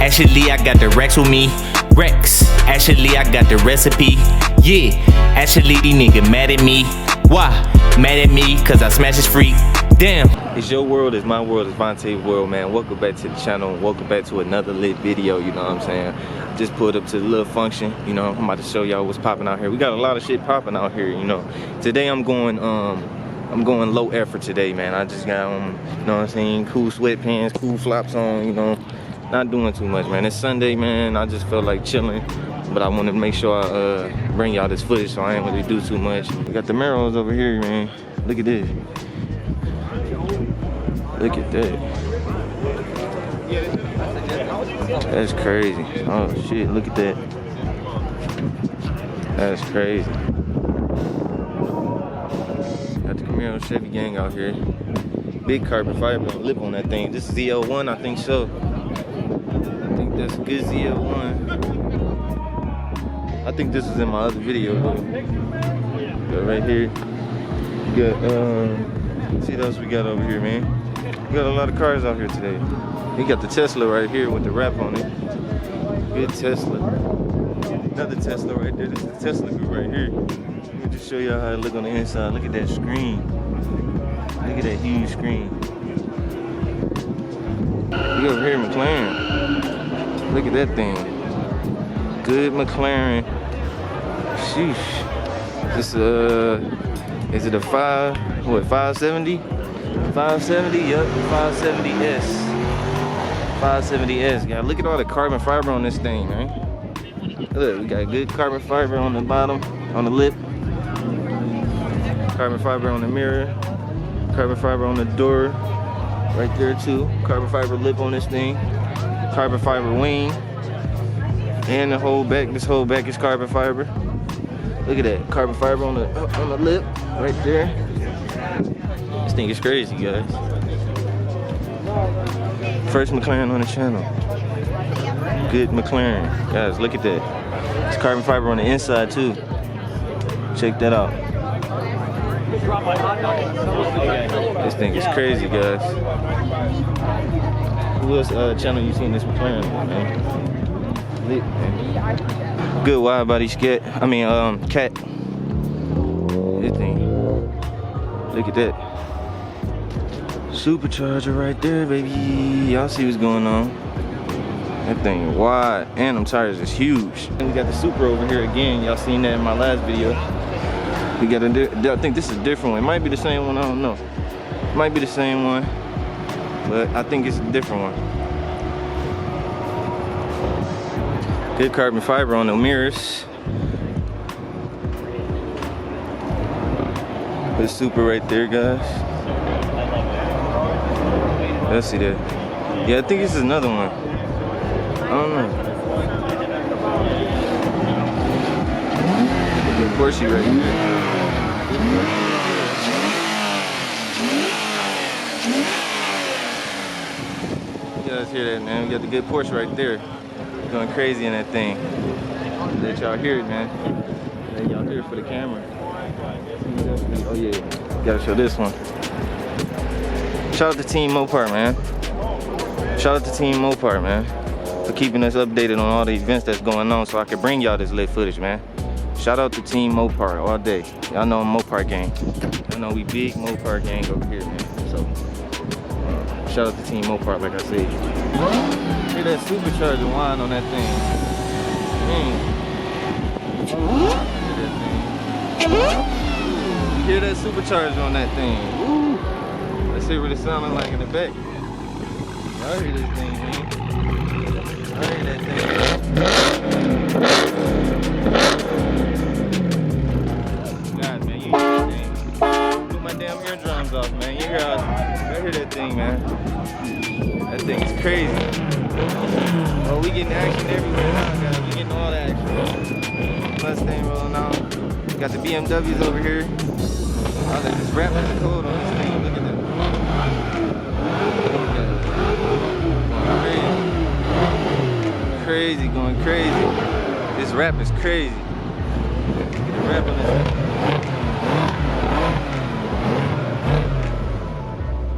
Actually, I got the Rex with me. Rex, actually, I got the recipe. Yeah, actually, these niggas mad at me. Why? Mad at me, cause I smash his freak. Damn. It's your world, it's my world, it's Vontae's world, man. Welcome back to the channel. Welcome back to another lit video, you know what I'm saying? Just pulled up to the little function, you know. I'm about to show y'all what's popping out here. We got a lot of shit popping out here, you know. Today I'm going low effort today, man. I just got you know what I'm saying, cool sweatpants, cool flops on, you know. Not doing too much, man. It's Sunday, man. I just felt like chilling, but I wanted to make sure I bring y'all this footage, so I ain't really do too much. We got the Maros over here, man. Look at this. Look at that. That's crazy. Oh shit, look at that. That's crazy. Got the Camaro Chevy gang out here. Big carbon fiber lip on that thing. This is ZL1, I think so. I think that's good ZL1. I think this is in my other video though. Got right here. You got let's see what else we got over here, man. We got a lot of cars out here today. We got the Tesla right here with the wrap on it. Good Tesla. Another Tesla right there. This is the Tesla group right here. Let me just show y'all how it look on the inside. Look at that screen. Look at that huge screen. We over here in McLaren. Look at that thing. Good McLaren. Sheesh. This is it a 570? 570, yup, 570S. 570S. Yeah, look at all the carbon fiber on this thing, man. Look, we got good carbon fiber on the bottom, on the lip. Carbon fiber on the mirror. Carbon fiber on the door. Right there too. Carbon fiber lip on this thing. Carbon fiber wing. And the whole back, this whole back is carbon fiber. Look at that, carbon fiber on the lip, right there. This thing is crazy, guys. First McLaren on the channel. Good McLaren. Guys, look at that. It's carbon fiber on the inside too. Check that out. This thing is crazy, guys. Who else channel you seen this McLaren on, man? Lit, man. Good wide body cat. This thing. Look at that. Supercharger right there, baby. Y'all see what's going on. That thing wide, and them tires is huge. And we got the Supra over here again. Y'all seen that in my last video. We got I think this is a different one. It might be the same one, I don't know. It might be the same one, but I think it's a different one. Good carbon fiber on the mirrors. Put Supra right there, guys. Let's see that. Yeah, I think this is another one. I don't know. The Porsche right here. You guys hear that, man? We got the good Porsche right there. Going crazy in that thing. Let y'all hear it, man. Let y'all hear it for the camera. Oh yeah, gotta show this one. Shout out to Team MOPAR, man. Shout out to Team MOPAR, man, for keeping us updated on all the events that's going on so I can bring y'all this lit footage, man. Shout out to Team MOPAR all day. Y'all know I'm MOPAR gang. Y'all know we big MOPAR gang over here, man. So, shout out to Team MOPAR, like I said. Hear that supercharger whine on that thing. Hear that supercharger on that thing. Ooh. Let's see what it's sounding like in the back. I hear this thing, man. I hear that thing. God, man, you hear that thing. Put my damn eardrums off, man. You hear I hear that thing, man. That thing is crazy. Oh, we getting action everywhere now, guys. We getting all the action. Mustang rolling out. Got the BMWs over here. Oh, they just rapping the code on this thing. Look at that. Crazy, going crazy. This rap is crazy. The rap on this.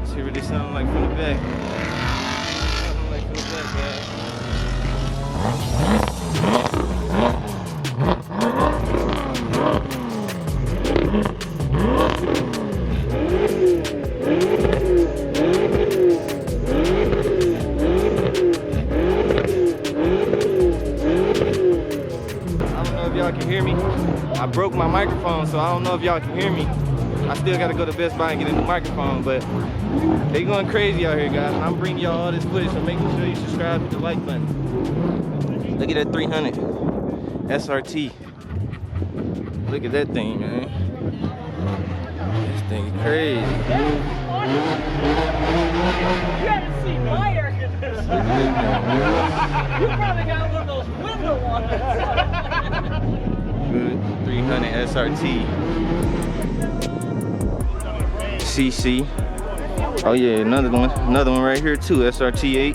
Let's hear what they sound like from the back. Sound like from the back, guys. can hear me. I broke my microphone, so I don't know if y'all can hear me. I still gotta go to Best Buy and get a new microphone, but they going crazy out here, guys. And I'm bringing y'all all this footage, so make sure you subscribe, hit the like button. Look at that 300 SRT. Look at that thing, man. This thing is crazy. You gotta see my air conditioner. You probably got one of those window ones. Good 300 SRT. CC. Oh yeah, another one right here too. SRT8.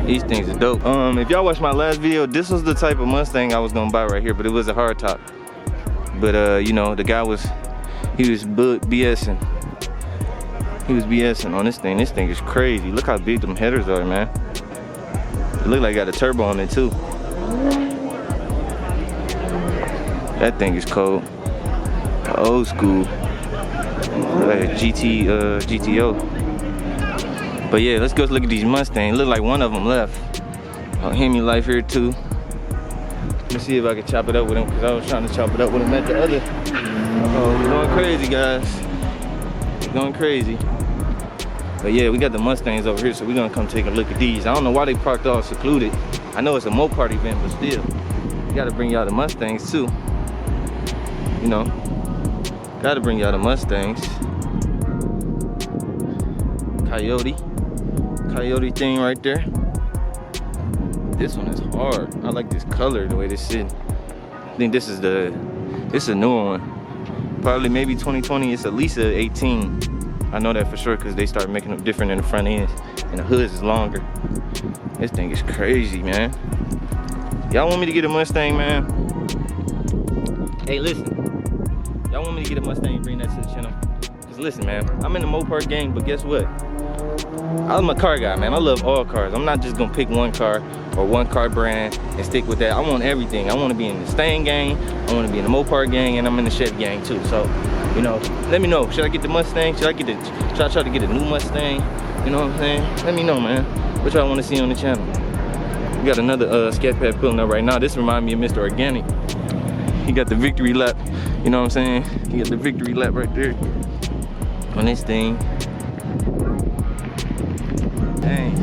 These things are dope. If y'all watched my last video, this was the type of Mustang I was gonna buy right here, but it was a hardtop. But you know, the guy was BSing. He was BSing on this thing. This thing is crazy. Look how big them headers are, man. It look like it got a turbo on it too. That thing is cold. Old school. Like a GTO. But yeah, let's go look at these Mustangs. Look like one of them left. Oh, Hemi Life here too. Let me see if I can chop it up with him, because I was trying to chop it up with him at the other. Oh, we're going crazy, guys. We're going crazy. But yeah, we got the Mustangs over here, so we're gonna come take a look at these. I don't know why they parked all secluded. I know it's a MOPAR event, but still, we gotta bring y'all the Mustangs too. You know, gotta bring y'all the Mustangs. Coyote thing right there. This one is hard. I like this color, the way this sitting. I think this is a newer one. Probably maybe 2020. It's at least a 18. I know that for sure because they start making them different in the front ends and the hoods is longer. This thing is crazy, man. Y'all want me to get a Mustang, man? Hey, listen. Y'all want me to get a Mustang and bring that to the channel? Just listen, man. I'm in the Mopar gang, but guess what? I'm a car guy, man. I love all cars. I'm not just gonna pick one car or one car brand and stick with that. I want everything. I want to be in the Stang gang, I want to be in the Mopar gang, and I'm in the Chevy gang too. So, you know, let me know. Should I get the Mustang? Should I try to get a new Mustang? You know what I'm saying? Let me know, man. What y'all want to see on the channel? We got another scat pad pulling up right now. This reminds me of Mr. Organic. He got the victory lap. You know what I'm saying? He got the victory lap right there on this thing. Dang,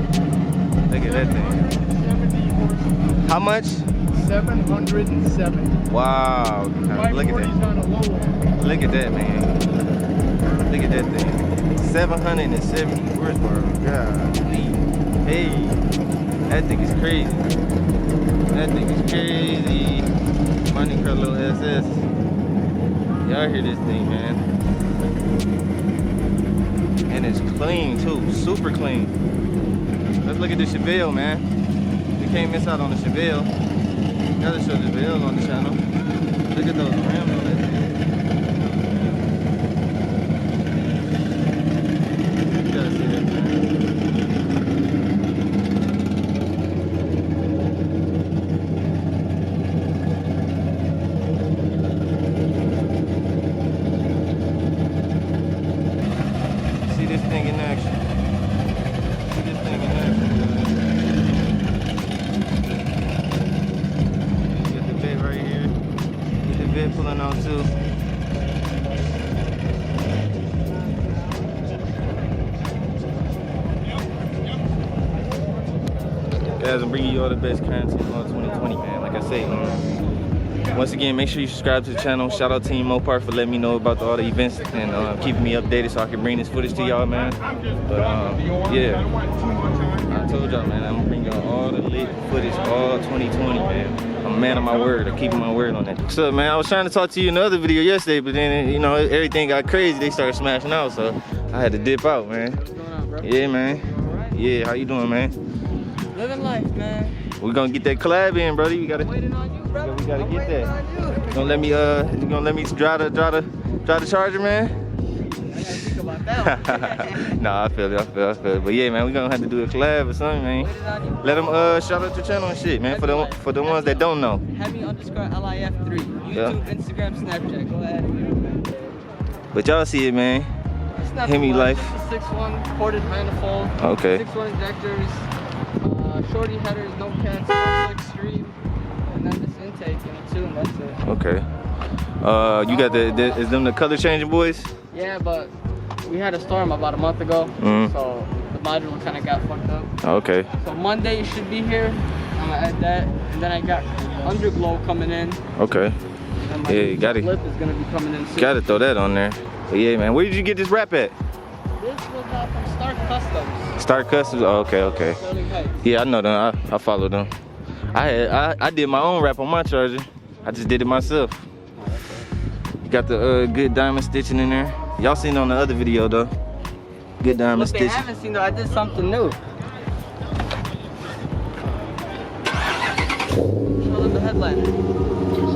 look at that thing. How much? 707. Wow, look at that. Look at that, man. Look at that thing. 770 horsepower. Golly. Hey, that thing is crazy. That thing is crazy. Monte Carlo SS. Y'all hear this thing, man. And it's clean too, super clean. Let's look at the Chevelle, man. We can't miss out on the Chevelle. Gotta show the Chevelle on the channel. Look at those rims on that thing. You gotta see that, man. See this thing in action. See this thing in action. Pulling on too. Guys, I'm bringing you all the best content on 2020, man. Like I say, once again, make sure you subscribe to the channel. Shout out Team MOPAR for letting me know about all the events and keeping me updated so I can bring this footage to y'all, man. But yeah, I told y'all, man, I'm gonna bring y'all all the lit footage all 2020, man. I'm a man of my word. I'm keeping my word on that. What's up, man? I was trying to talk to you in another video yesterday, but then, you know, everything got crazy. They started smashing out, so I had to dip out, man. What's going on, bro? Yeah, man. Alright. Yeah, how you doing, man? Living life, man. We're gonna get that collab in, brother. We gotta, Waiting on you, bro. we gotta I'm get waiting that. on you. You gonna let me drive the Charger, man? I gotta think about that one. Nah, I feel it. But yeah, man, we gonna have to do a collab or something, man. Waiting on you. Let them shout out your channel and shit, man. For the ones that don't know. Hemi_LIF3. YouTube, Instagram, Snapchat. Go ahead. But y'all see it, man. It's not Hemi too much. Life. It's a 6.1 ported manifold. Okay. 6.1 injectors. Shorty headers, no cats, no extreme. And then this taking it too, and that's it. Okay. You got is them the color changing boys? Yeah, but we had a storm about a month ago, so the module kind of got fucked up. Okay. So Monday it should be here. I'm gonna add that, and then I got underglow coming in. Okay. And my Yeah, you got it. flip is gonna be coming in soon. Gotta throw that on there. But yeah, man. Where did you get this wrap at? This was from Stark Customs. Stark Customs. Oh, okay. Sterling Heights. Yeah, I know them. I follow them. I did my own wrap on my charger. I just did it myself. You got the good diamond stitching in there. Y'all seen it on the other video though. Good diamond What they stitching. haven't seen though, I did something new. Show them the headliner.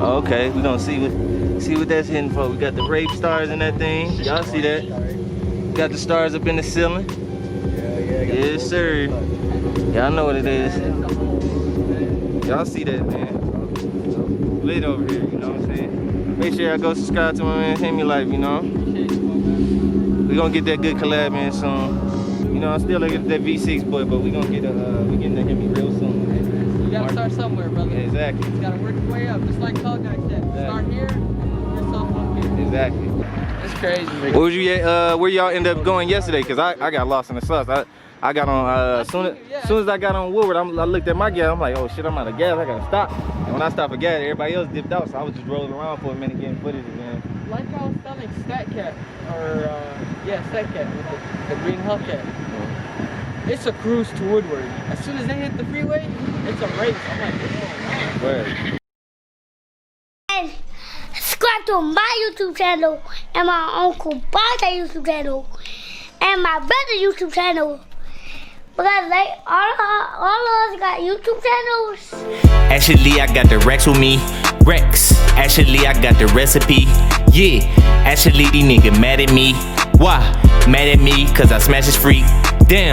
Oh, okay, we gonna see what that's hitting for. We got the rape stars in that thing. Y'all see that? Got the stars up in the ceiling. Yeah. Yes, sir. Y'all know what it is. Y'all see that, man? Lit over here, you know what I'm saying? Make sure y'all go subscribe to my man Hemi Life, you know? We gonna get that good collab in soon. You know, I'm still looking at that V6 boy, but we gonna get we getting that Hemi real soon. You gotta start somewhere, brother. Exactly. You gotta work your way up, just like Tall Guy said. Start here, get yourself up here. Exactly. It's crazy. Where was you at, where y'all end up going yesterday? Cause I got lost in the sauce. I got on as soon as I got on Woodward, I looked at my gas. I'm like, oh shit, I'm out of gas. I gotta stop. And when I stopped for gas, everybody else dipped out. So I was just rolling around for a minute getting footage again. Like I was telling StatCat, or StatCat with the green HELLCAT. It's a cruise to Woodward. As soon as they hit the freeway, it's a race. I'm like, oh, Word. And subscribe to my YouTube channel and my Uncle Bob's YouTube channel and my brother's YouTube channel. Because they all of us got YouTube channels. Actually, I got the Rex with me. Rex. Actually, I got the recipe. Yeah. Actually, these niggas mad at me. Why? Mad at me cause I smash his freak. Damn.